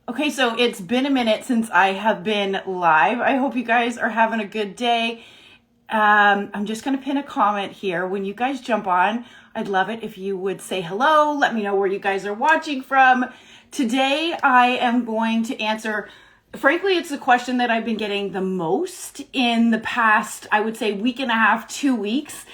Okay, so it's been a minute since I have been live. I hope you guys are having a good day. I'm just going to pin a comment here. When you guys jump on, I'd love it if you would say hello. Let me know where you guys are watching from. Today, I am going to answer, frankly, it's the question that I've been getting the most in the past, I would say, week and a half, 2 weeks.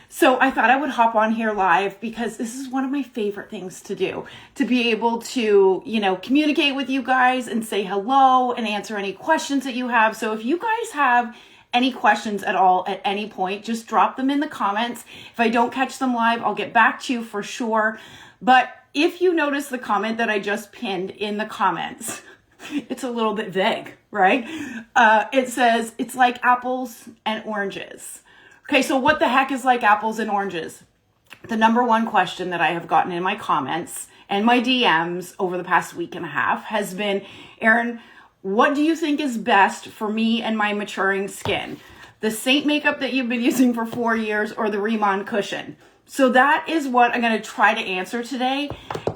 So I thought I would hop on here live because this is one of my favorite things to do, to be able to, communicate with you guys and say hello and answer any questions that you have. So if you guys have any questions at all at any point, just drop them in the comments. If I don't catch them live, I'll get back to you for sure. But if you notice the comment that I just pinned in the comments, it's a little bit vague, right? It says, it's like apples and oranges. Okay, so what the heck is like apples and oranges? The number one question that I have gotten in my comments and my DMs over the past week and a half has been, Erin, what do you think is best for me and my maturing skin? The SEINT makeup that you've been using for 4 years or the RIMAN cushion? So that is what I'm going to try to answer today.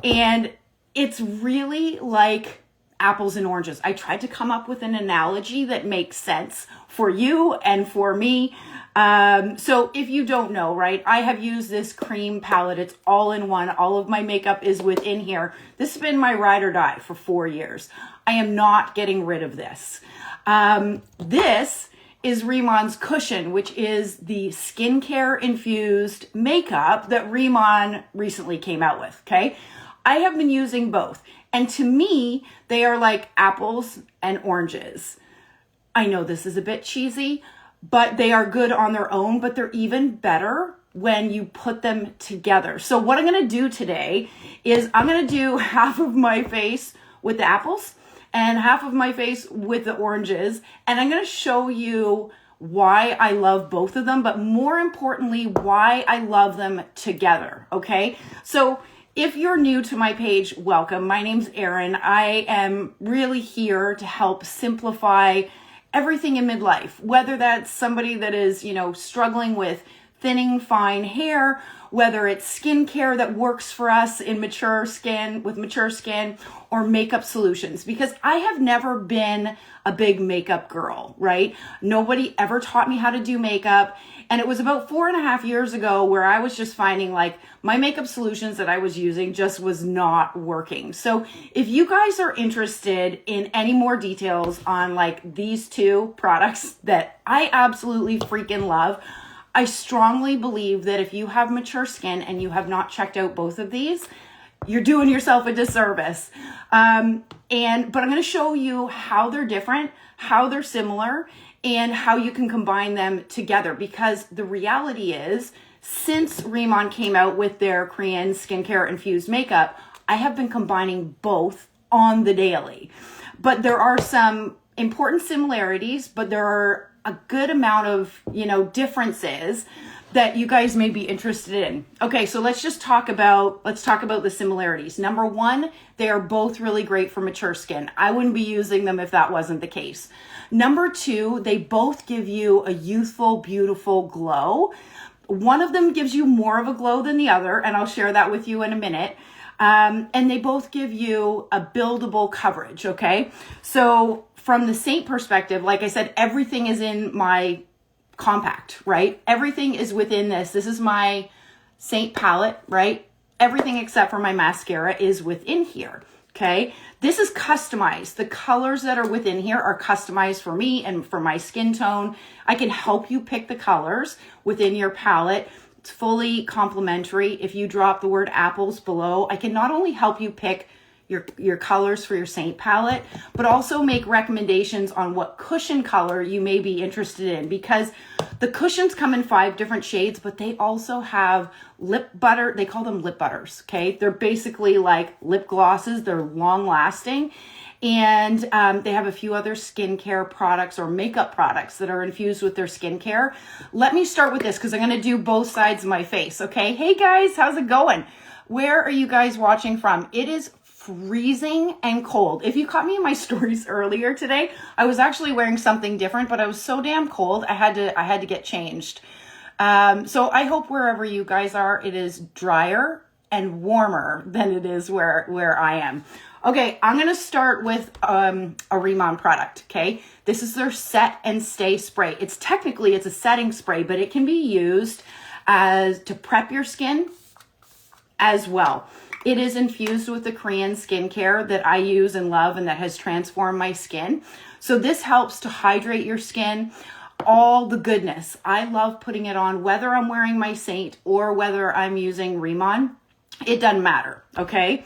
And it's really like apples and oranges. I tried to come up with an analogy that makes sense for you and for me. So if you don't know, right, I have used this cream palette. It's all in one. All of my makeup is within here. This has been my ride or die for 4 years. I am not getting rid of this. This is RIMAN's cushion, which is the skincare infused makeup that RIMAN recently came out with. Okay. I have been using both. And to me, they are like apples and oranges. I know this is a bit cheesy, but they are good on their own, but they're even better when you put them together. So what I'm going to do today is I'm going to do half of my face with the apples and half of my face with the oranges. And I'm going to show you why I love both of them, but more importantly, why I love them together. Okay. So if you're new to my page, welcome. My name's Erin. I am really here to help simplify everything in midlife, whether that's somebody that is, struggling with thinning fine hair, whether it's skincare that works for us in mature skin, or makeup solutions, because I have never been a big makeup girl, right? Nobody ever taught me how to do makeup. And it was about 4.5 years ago where I was just finding like my makeup solutions that I was using just was not working. So if you guys are interested in any more details on like these two products that I absolutely freaking love, I strongly believe that if you have mature skin and you have not checked out both of these, you're doing yourself a disservice. But I'm going to show you how they're different, how they're similar, and how you can combine them together. Because the reality is, since RIMAN came out with their Korean skincare infused makeup, I have been combining both on the daily. But there are some important similarities, but there are a good amount of, differences that you guys may be interested in. Okay, so let's talk about the similarities. Number one, they are both really great for mature skin. I wouldn't be using them if that wasn't the case. Number two, they both give you a youthful, beautiful glow. One of them gives you more of a glow than the other, and I'll share that with you in a minute. And they both give you a buildable coverage, okay? So from the SEINT perspective, like I said, everything is in my compact, right? Everything is within this. This is my SEINT palette, right? Everything except for my mascara is within here, okay? This is customized. The colors that are within here are customized for me and for my skin tone. I can help you pick the colors within your palette. It's fully complimentary. If you drop the word apples below, I can not only help you pick your colors for your SEINT palette, but also make recommendations on what cushion color you may be interested in, because the cushions come in 5 different shades, but they also have lip butter. They call them lip butters, okay? They're basically like lip glosses. They're long lasting. And they have a few other skincare products or makeup products that are infused with their skincare. Let me start with this because I'm going to do both sides of my face, okay? Hey guys, how's it going? Where are you guys watching from? It is freezing and cold. If you caught me in my stories earlier today, I was actually wearing something different, but I was so damn cold, I had to get changed. So I hope wherever you guys are, it is drier and warmer than it is where I am. Okay, I'm going to start with a RIMAN product, okay? This is their Set and Stay Spray. It's a setting spray, but it can be used to prep your skin as well. It is infused with the Korean skincare that I use and love and that has transformed my skin. So this helps to hydrate your skin, all the goodness. I love putting it on whether I'm wearing my SEINT or whether I'm using RIMAN. It doesn't matter, okay?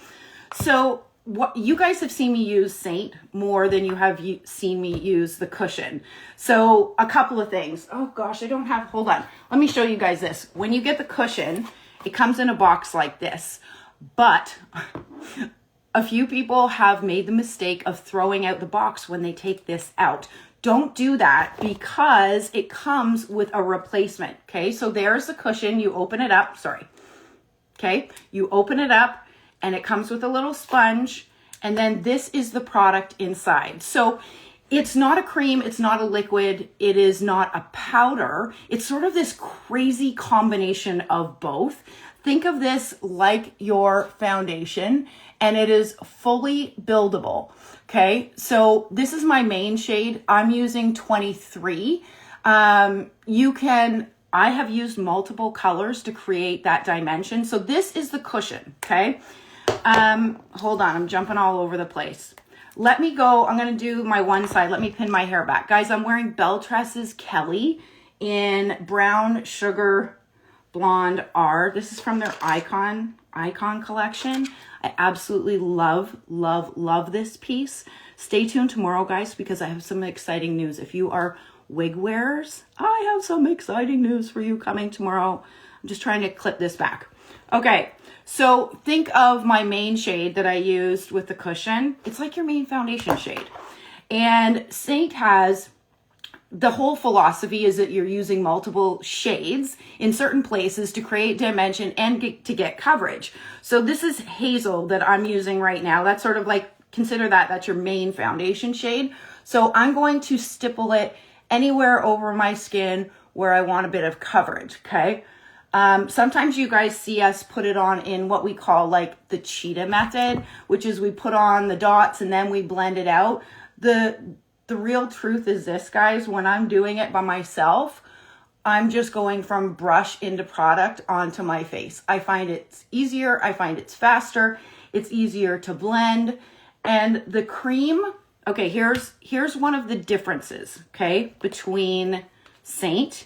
So what you guys have seen me use SEINT more than you have seen me use the cushion. So a couple of things. Oh gosh, hold on. Let me show you guys this. When you get the cushion, it comes in a box like this. But a few people have made the mistake of throwing out the box when they take this out. Don't do that because it comes with a replacement. Okay, so there's the cushion. You open it up. Sorry. Okay, you open it up and it comes with a little sponge. And then this is the product inside. So it's not a cream. It's not a liquid. It is not a powder. It's sort of this crazy combination of both. Think of this like your foundation, and it is fully buildable. Okay, so this is my main shade. I'm using 23. I have used multiple colors to create that dimension. So this is the cushion, okay? Hold on, I'm jumping all over the place. Let me go, I'm gonna do my one side. Let me pin my hair back. Guys, I'm wearing Belle Tresses Kelly in Brown Sugar Blonde R. This is from their Icon collection. I absolutely love this piece. Stay tuned tomorrow, guys, because I have some exciting news. If you are wig wearers, I have some exciting news for you coming tomorrow. I'm just trying to clip this back. Okay, so think of my main shade that I used with the cushion. It's like your main foundation shade. And SEINT has the whole philosophy is that you're using multiple shades in certain places to create dimension and to get coverage. So this is Hazel that I'm using right now. That's sort of like, consider that's your main foundation shade. So I'm going to stipple it anywhere over my skin where I want a bit of coverage, okay? Sometimes you guys see us put it on in what we call like the cheetah method, which is we put on the dots and then we blend it out. The real truth is this, guys, when I'm doing it by myself, I'm just going from brush into product onto my face. I find it's easier. I find it's faster. It's easier to blend. And the cream, okay, here's one of the differences, okay, between SEINT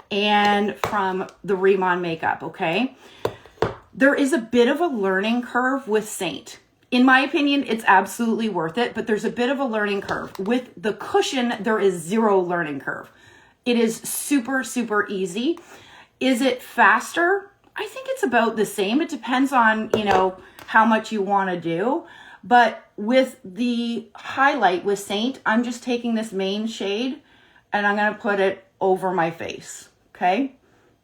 and from the RIMAN makeup, okay? There is a bit of a learning curve with SEINT. In my opinion, it's absolutely worth it, but there's a bit of a learning curve. With the cushion, there is zero learning curve. It is super, super easy. Is it faster? I think it's about the same. It depends on, how much you want to do. But with the highlight with SEINT, I'm just taking this main shade and I'm going to put it over my face, okay?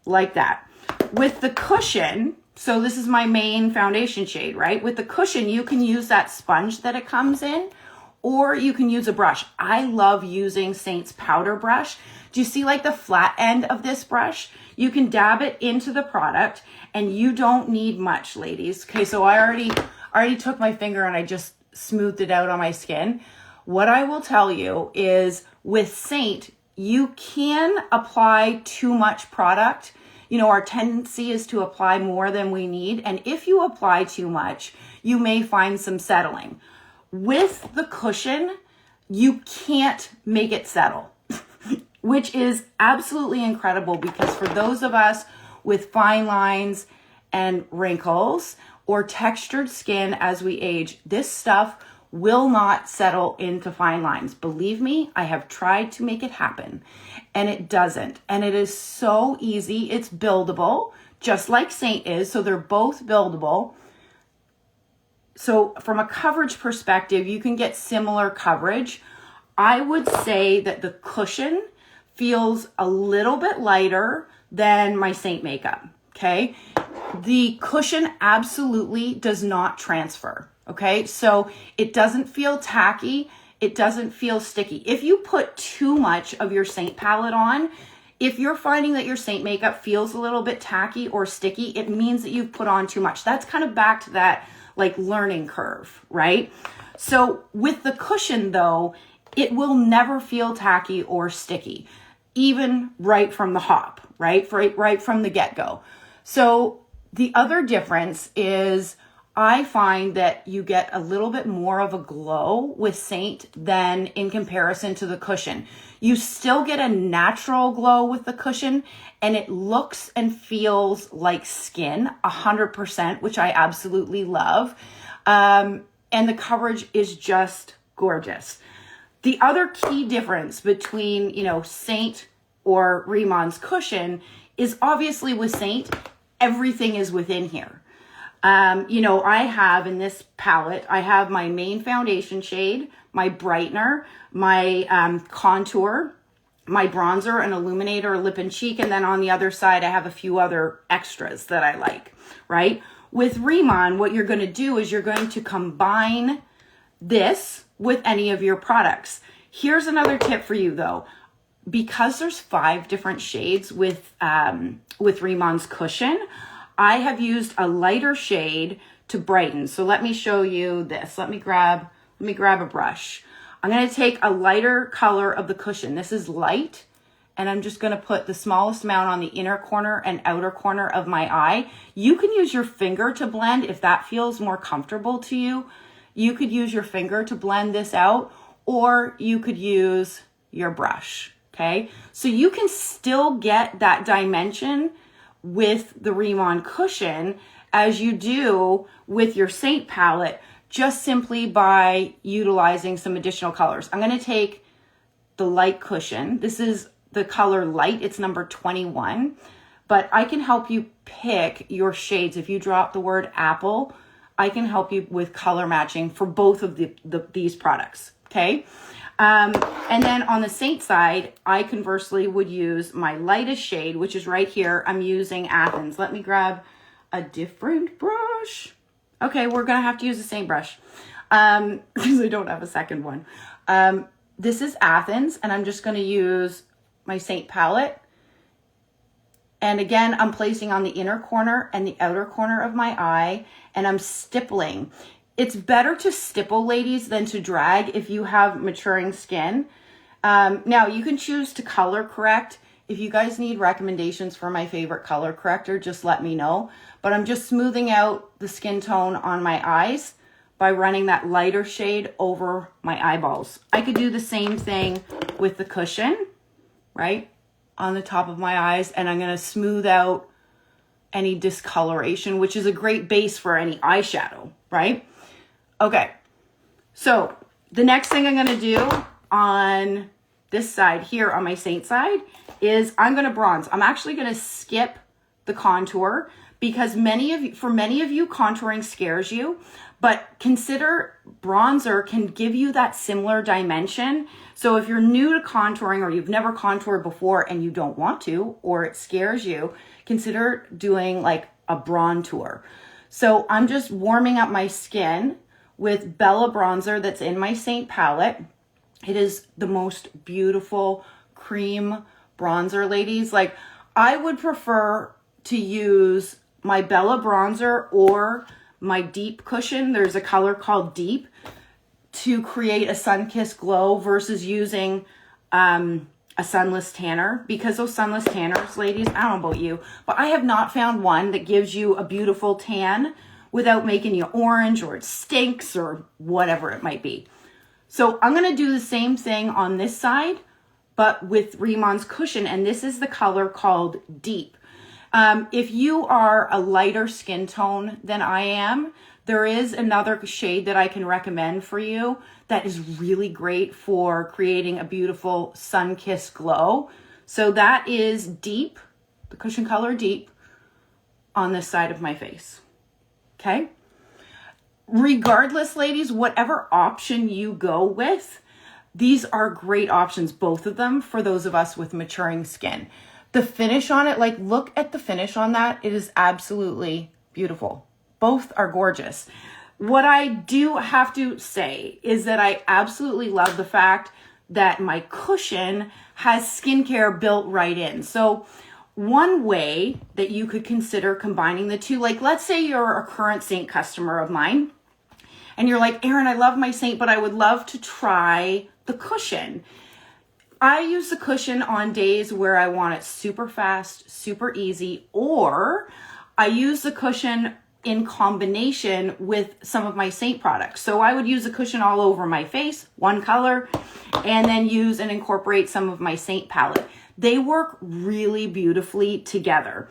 Like that. With the cushion, so this is my main foundation shade, right? With the cushion, you can use that sponge that it comes in, or you can use a brush. I love using SEINT's powder brush. Do you see like the flat end of this brush? You can dab it into the product and you don't need much, ladies. Okay, so I already took my finger and I just smoothed it out on my skin. What I will tell you is with SEINT, you can apply too much product. Our tendency is to apply more than we need. And if you apply too much, you may find some settling. With the cushion, you can't make it settle, which is absolutely incredible because for those of us with fine lines and wrinkles or textured skin as we age, this stuff will not settle into fine lines. Believe me, I have tried to make it happen and it doesn't. And it is so easy. It's buildable, just like SEINT is. So they're both buildable. So from a coverage perspective, you can get similar coverage. I would say that the cushion feels a little bit lighter than my SEINT makeup, okay? The cushion absolutely does not transfer. Okay, so it doesn't feel tacky. It doesn't feel sticky. If you put too much of your SEINT palette on, if you're finding that your SEINT makeup feels a little bit tacky or sticky, it means that you've put on too much. That's kind of back to that like learning curve, right? So with the cushion though, it will never feel tacky or sticky, even right from the hop, right? Right from the get-go. So the other difference is I find that you get a little bit more of a glow with SEINT than in comparison to the cushion. You still get a natural glow with the cushion, and it looks and feels like skin 100%, which I absolutely love. And the coverage is just gorgeous. The other key difference between, SEINT or RIMAN's cushion is obviously with SEINT, everything is within here. I have in this palette, I have my main foundation shade, my brightener, my contour, my bronzer, an illuminator, lip and cheek, and then on the other side, I have a few other extras that I like, right? With RIMAN, what you're going to do is you're going to combine this with any of your products. Here's another tip for you though. Because there's 5 different shades with RIMAN's cushion, I have used a lighter shade to brighten. So let me show you this. Let me grab a brush. I'm going to take a lighter color of the cushion. This is light, and I'm just going to put the smallest amount on the inner corner and outer corner of my eye. You can use your finger to blend if that feels more comfortable to you. You could use your finger to blend this out, or you could use your brush, okay? So you can still get that dimension with the RIMAN cushion as you do with your SEINT palette, just simply by utilizing some additional colors. I'm going to take the light cushion. This is the color light. It's number 21, but I can help you pick your shades. If you drop the word apple, I can help you with color matching for both of these products, okay? And then on the SEINT side, I conversely would use my lightest shade, which is right here. I'm using Athens. Let me grab a different brush. Okay, we're going to have to use the same brush because I don't have a second one. This is Athens, and I'm just going to use my SEINT palette. And again, I'm placing on the inner corner and the outer corner of my eye, and I'm stippling. It's better to stipple, ladies, than to drag if you have maturing skin. Now, you can choose to color correct. If you guys need recommendations for my favorite color corrector, just let me know. But I'm just smoothing out the skin tone on my eyes by running that lighter shade over my eyeballs. I could do the same thing with the cushion, right, on the top of my eyes, and I'm going to smooth out any discoloration, which is a great base for any eyeshadow, right? Okay, so the next thing I'm going to do on this side here on my SEINT side is I'm going to bronze. I'm actually going to skip the contour because for many of you, contouring scares you, but consider bronzer can give you that similar dimension. So if you're new to contouring or you've never contoured before and you don't want to, or it scares you, consider doing like a bronzer. So I'm just warming up my skin with Bella bronzer that's in my SEINT palette. It is the most beautiful cream bronzer, ladies. Like, I would prefer to use my Bella bronzer or my deep cushion. There's a color called Deep to create a sun-kissed glow versus using a sunless tanner, because those sunless tanners, ladies, I don't know about you, but I have not found one that gives you a beautiful tan without making you orange or it stinks or whatever it might be. So I'm going to do the same thing on this side, but with RIMAN's cushion, and this is the color called Deep. If you are a lighter skin tone than I am, there is another shade that I can recommend for you that is really great for creating a beautiful sun-kissed glow. So that is Deep, the cushion color Deep, on this side of my face. Okay? Regardless, ladies, whatever option you go with, these are great options, both of them, for those of us with maturing skin. The finish on it, like, look at the finish on that. It is absolutely beautiful. Both are gorgeous. What I do have to say is that I absolutely love the fact that my cushion has skincare built right in. So one way that you could consider combining the two, like let's say you're a current SEINT customer of mine and you're like, Erin, I love my SEINT, but I would love to try the cushion. I use the cushion on days where I want it super fast, super easy, or I use the cushion in combination with some of my SEINT products. So I would use the cushion all over my face, one color, and then use and incorporate some of my SEINT palette. They work really beautifully together.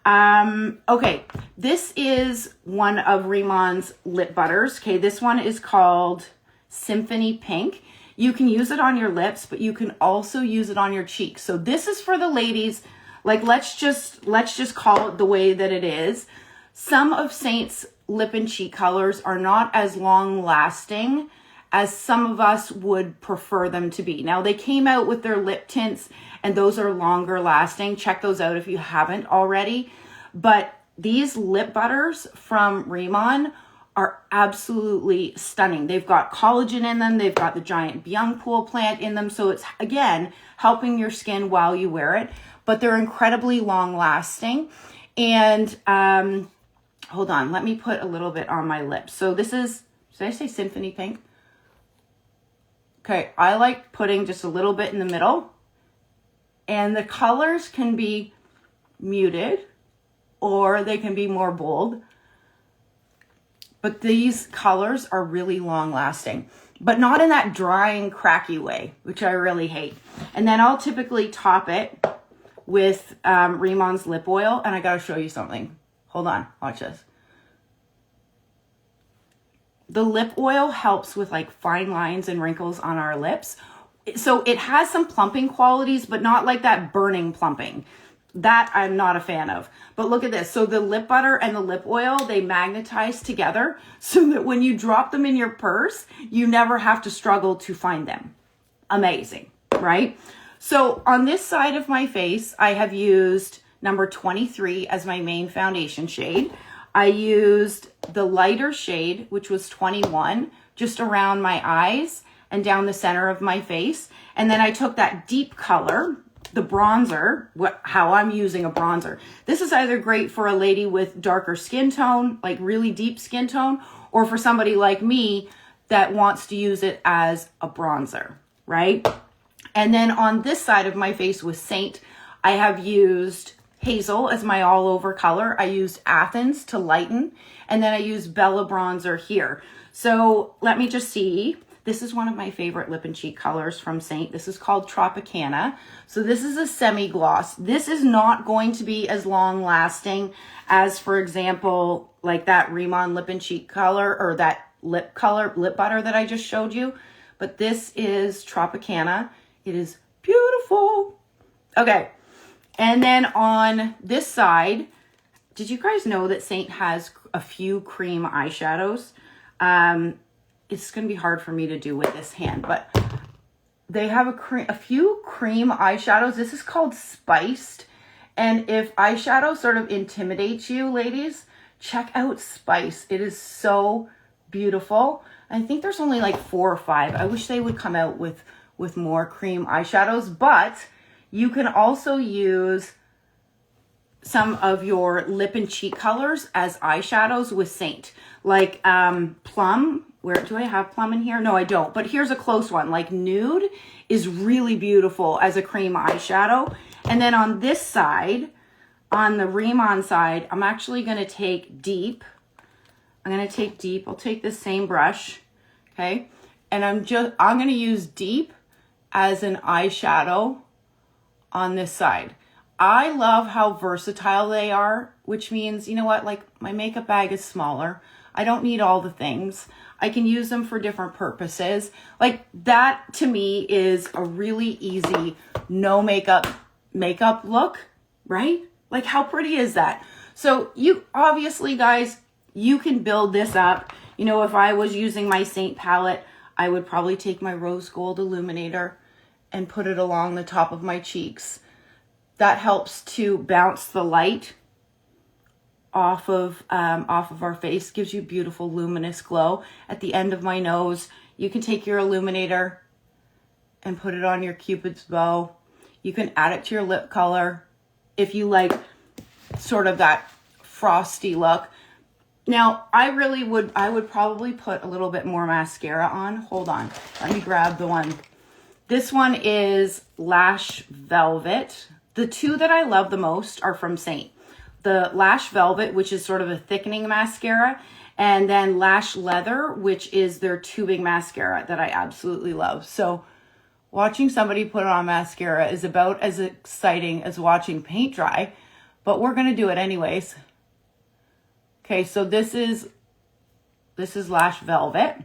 Okay, this is one of RIMAN's lip butters. Okay, this one is called Symphony Pink. You can use it on your lips, but you can also use it on your cheeks. So this is for the ladies. Like, let's just call it the way that it is. Some of SEINT's lip and cheek colors are not as long lasting as some of us would prefer them to be. Now, they came out with their lip tints and those are longer lasting. Check those out if you haven't already. But these lip butters from RIMAN are absolutely stunning. They've got collagen in them. They've got the giant byung pool plant in them. So it's, again, helping your skin while you wear it. But they're incredibly long lasting. And hold on, let me put a little bit on my lips. So this is, did I say Symphony Pink? Okay, I like putting just a little bit in the middle. And the colors can be muted or they can be more bold. But these colors are really long lasting, but not in that dry and cracky way, which I really hate. And then I'll typically top it with RIMAN's lip oil. And I got to show you something. Hold on, watch this. The lip oil helps with like fine lines and wrinkles on our lips. So it has some plumping qualities, but not like that burning plumping. That I'm not a fan of. But look at this. So the lip butter and the lip oil, they magnetize together so that when you drop them in your purse, you never have to struggle to find them. Amazing, right? So on this side of my face, I have used number 23 as my main foundation shade. I used the lighter shade, which was 21, just around my eyes and down the center of my face. And then I took that deep color, the bronzer, how I'm using a bronzer. This is either great for a lady with darker skin tone, like really deep skin tone, or for somebody like me that wants to use it as a bronzer, right? And then on this side of my face with SEINT, I have used Hazel as my all over color. I used Athens to lighten, and then I used Bella bronzer here. So let me just see. This is one of my favorite lip and cheek colors from SEINT. This is called Tropicana. So this is a semi-gloss. This is not going to be as long lasting as, for example, like that RIMAN lip and cheek color or that lip butter that I just showed you. But this is Tropicana. It is beautiful. Okay. And then on this side, did you guys know that SEINT has a few cream eyeshadows? It's going to be hard for me to do with this hand, but they have a few cream eyeshadows. This is called Spiced. And if eyeshadow sort of intimidates you, ladies, check out Spice. It is so beautiful. I think there's only like 4 or 5. I wish they would come out with more cream eyeshadows, but you can also use some of your lip and cheek colors as eyeshadows with SEINT. Like Plum. Where do I have Plum in here? No, I don't. But here's a close one. Like Nude is really beautiful as a cream eyeshadow. And then on this side, on the RIMAN side, I'm actually going to take Deep. I'll take this same brush. Okay. And I'm going to use Deep as an eyeshadow on this side. I love how versatile they are, which means, you know what, like my makeup bag is smaller. I don't need all the things. I can use them for different purposes. Like that to me is a really easy no makeup look, right? Like how pretty is that? So you obviously, guys, you can build this up. You know, if I was using my SEINT palette, I would probably take my rose gold illuminator and put it along the top of my cheeks. That helps to bounce the light off of our face, gives you beautiful luminous glow. At the end of my nose, you can take your illuminator and put it on your Cupid's bow. You can add it to your lip color if you like sort of that frosty look. Now, I would probably put a little bit more mascara on. Hold on. Let me grab the one. This one is Lash Velvet. The two that I love the most are from SEINT. The Lash Velvet, which is sort of a thickening mascara, and then Lash Leather, which is their tubing mascara that I absolutely love. So watching somebody put on mascara is about as exciting as watching paint dry, but we're going to do it anyways. Okay, so this is Lash Velvet.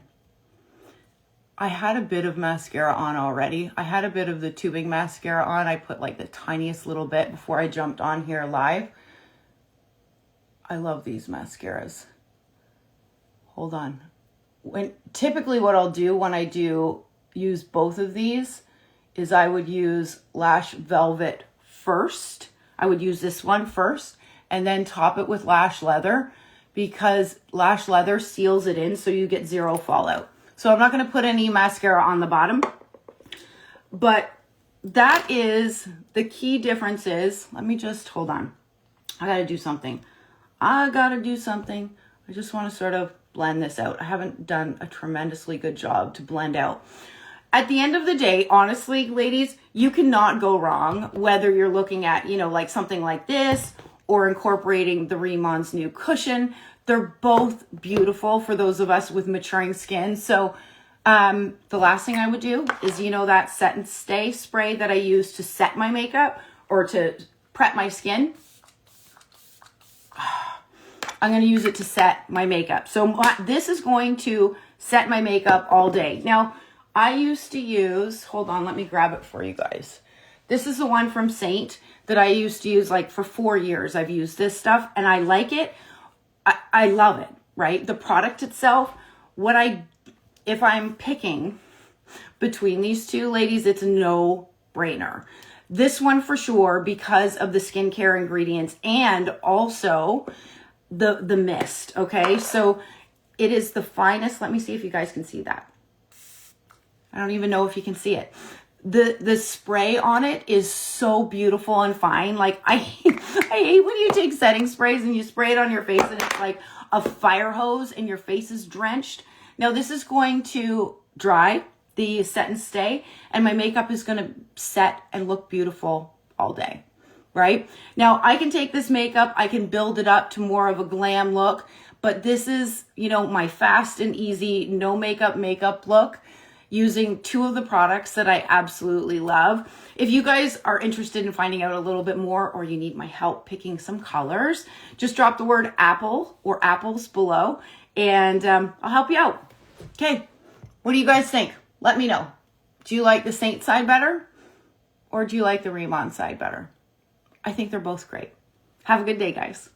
I had a bit of mascara on already. I had a bit of the tubing mascara on. I put like the tiniest little bit before I jumped on here live. I love these mascaras. Hold on. Typically what I'll do when I use both of these is I would use Lash Velvet first. I would use this one first and then top it with Lash Leather, because Lash Leather seals it in so you get zero fallout. So I'm not going to put any mascara on the bottom, but that is the key difference is, let me just, hold on. I got to do something. I just want to sort of blend this out. I haven't done a tremendously good job to blend out. At the end of the day, honestly, ladies, you cannot go wrong whether you're looking at, like something like this or incorporating the RIMAN's new cushion. They're both beautiful for those of us with maturing skin. So the last thing I would do is, that Set and Stay spray that I use to set my makeup or to prep my skin. I'm going to use it to set my makeup. So this is going to set my makeup all day. Now, I used to use, hold on, let me grab it for you guys. This is the one from SEINT that I used to use like for 4 years. I've used this stuff and I like it. I love it, right? The product itself, if I'm picking between these two, ladies, it's a no-brainer. This one for sure because of the skincare ingredients and also the mist, okay? So it is the finest. Let me see if you guys can see that. I don't even know if you can see it. The spray on it is so beautiful and fine. Like I hate when you take setting sprays and you spray it on your face and it's like a fire hose and your face is drenched. Now this is going to dry the Set and Stay and my makeup is going to set and look beautiful all day, right? Now I can take this makeup, I can build it up to more of a glam look, but this is, my fast and easy, no makeup look, using two of the products that I absolutely love. If you guys are interested in finding out a little bit more or you need my help picking some colors, just drop the word apple or apples below and I'll help you out. Okay, what do you guys think? Let me know. Do you like the SEINT side better or do you like the RIMAN side better? I think they're both great. Have a good day, guys.